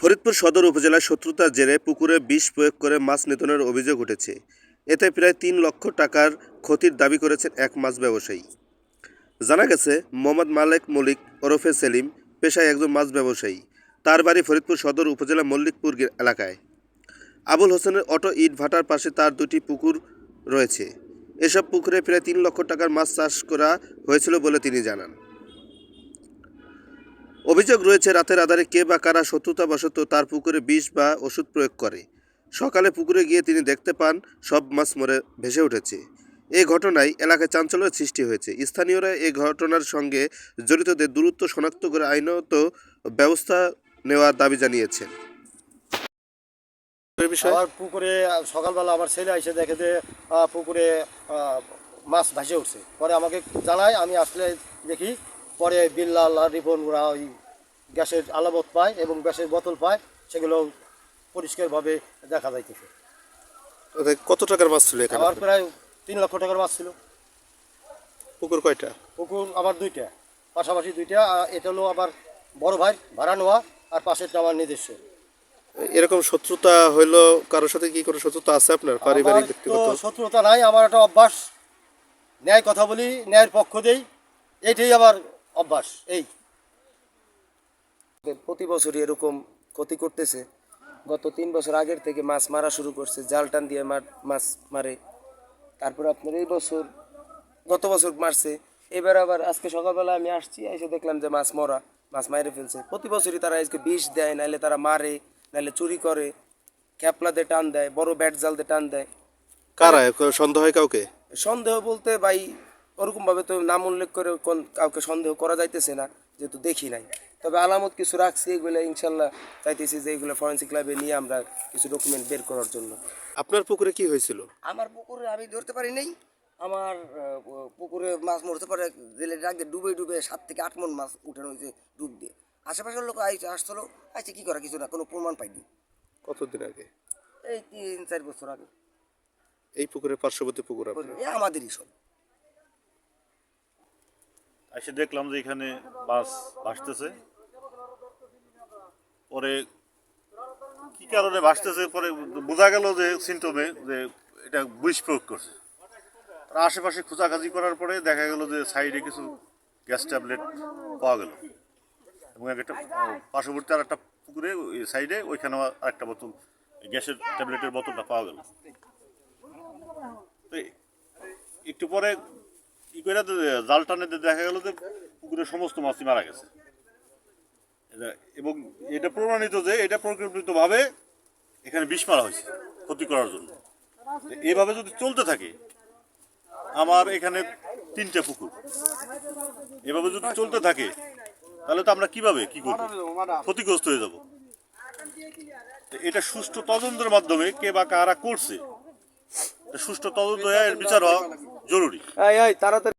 ফরিদপুর সদর উপজেলায় শত্রুতার জেরে পুকুরে বিষ প্রয়োগ করে মাছ নিধনের অভিযোগ উঠেছে। এতে প্রায় ৩ লক্ষ টাকার ক্ষতির দাবি করেছেন এক মাছ ব্যবসায়ী। জানা গেছে, মোহাম্মদ মালেক মলিক ওরফে সেলিম পেশায় একজন মাছ ব্যবসায়ী। তার বাড়ি ফরিদপুর সদর উপজেলা মল্লিকপুর এলাকায়। আবুল হোসেনের অটো ইট ভাটার পাশে তার দুটি পুকুর রয়েছে। এসব পুকুরে প্রায় ৩ লক্ষ টাকার মাছ চাষ করা হয়েছিল বলে তিনি জানান। অভিযোগ রয়েছে, রাতের আধারে কে বা কারা শত্রুতাবশত তার পুকুরে বিষ বা ওষুধ প্রয়োগ করে। সকালে পুকুরে গিয়ে তিনি দেখতে পান সব মাছ মরে ভেসে উঠেছে। এই ঘটনায় এলাকায় চাঞ্চল্যের সৃষ্টি হয়েছে। স্থানীয়রা এই ঘটনার সঙ্গে জড়িতদের দ্রুত শনাক্ত করে আইনত ব্যবস্থা নেওয়ার দাবি জানিয়েছেন। আমার পুকুরে সকালবেলা আমার ছেলে এসে দেখে যে পুকুরে মাছ ভাসে উঠছে। পরে আমাকে জানায়, আমি আসলে দেখি। পরে বিল্লাল আর রিপন ওরা ওই গ্যাসের আলামত পায় এবং গ্যাসের বোতল পায়, সেগুলো পরিষ্কারভাবে দেখা যাইতেছে। কত টাকার মাছ ছিল এখানে? আমার প্রায় 3 লক্ষ টাকার মাছ ছিল। পুকুর কয়টা? পুকুর আমার 2টা, পাশাপাশি 2টা। এটা হলো আবার বড় ভাই ভাড়া নেওয়া, আর পাশেরটা আমার নিজস্ব। এরকম শত্রুতা হইলো কারোর সাথে? কি কোনো শত্রুতা আছে আপনার পারিবারিক ব্যক্তিগত? শত্রুতা নাই, আমার একটা অভ্যাস। ন্যায় কথা বলি, ন্যায়ের পক্ষ দেই, এইটাই আমার অভ্যাস। এই প্রতি বছরই এরকম ক্ষতি করতেছে। গত 3 বছর আগের থেকে মাছ মারা শুরু করছে, জাল টান দিয়ে মাছ মারে। তারপর আপনার এই বছর, গত বছর মারছে। এবার আবার আজকে সকালবেলা আমি আসছি, এসে দেখলাম যে মাছ মরা, মাছ মাইরে ফেলছে। প্রতি বছরই তারা আজকে বিষ দেয়, নাহলে তারা মারে, নাহলে চুরি করে, খেপলা দিয়ে টান দেয়, বড় ব্যাট জাল দিয়ে টান দেয়। কারা? সন্দেহ হয় কাউকে? সন্দেহ বলতে ভাই ওরকমভাবে তো নাম উল্লেখ করে কাউকে সন্দেহ করা যাইতেছে না, যেহেতু দেখি নাই। তবে আলামত কিছু রাখছি, এগুলো ইনশাল্লাহ চাইতেছি যে এগুলো ফরেন্সিক ল্যাবে নিয়ে আমরা কিছু ডকুমেন্ট বের করার জন্য। আপনার পুকুরে কি হয়েছিল? আমার পুকুরে আমি ধরতে পারি নাই। আমার পুকুরে মাছ মরতে পারে, জেলে ডাক দিয়ে ডুবে ডুবে 7 থেকে 8 মণ মাছ উঠানো হয়েছে ডুব দিয়ে। আশেপাশের লোক আসছিল, আচ্ছা কী করা, কিছু না, কোনো প্রমাণ পাইনি। কতদিন আগে? এই 3-4 বছর আগে। এই পুকুরের পার্শ্ববর্তী পুকুর আপনার? আমাদেরই সব। এসে দেখলাম যে এখানে মাছ ভাসতেছে। পরে কি কারণে ভাসতেছে পরে বোঝা গেল যে সিমটমে যে এটা বিষ প্রয়োগ করছে। আর আশেপাশে খোঁজাখাজি করার পরে দেখা গেল যে সাইডে কিছু গ্যাস ট্যাবলেট পাওয়া গেল, এবং একটা পার্শ্ববর্তী আর একটা পুকুরে সাইডে ওইখানে আরেকটা বোতল গ্যাসের ট্যাবলেটের বোতলটা পাওয়া গেল। তো একটু পরে কি করে জাল টানে দেখা গেল যে পুকুরের সমস্ত মাছই মারা গেছে। এবং এটা প্রমাণিত যে এটা পরিকল্পিতভাবে এখানে বিষ মারা হয়েছে ক্ষতি করার জন্য। এভাবে যদি চলতে থাকে, আমার এখানে 3টে পুকুর, এভাবে যদি চলতে থাকে তাহলে তো আমরা কিভাবে কি করব, ক্ষতিগ্রস্ত হয়ে যাব। এটা সুষ্ঠু তদন্তের মাধ্যমে কে বা কারা করছে, সুষ্ঠু তদন্ত হয়ে এর বিচার হওয়া জরুরি। তাড়াতাড়ি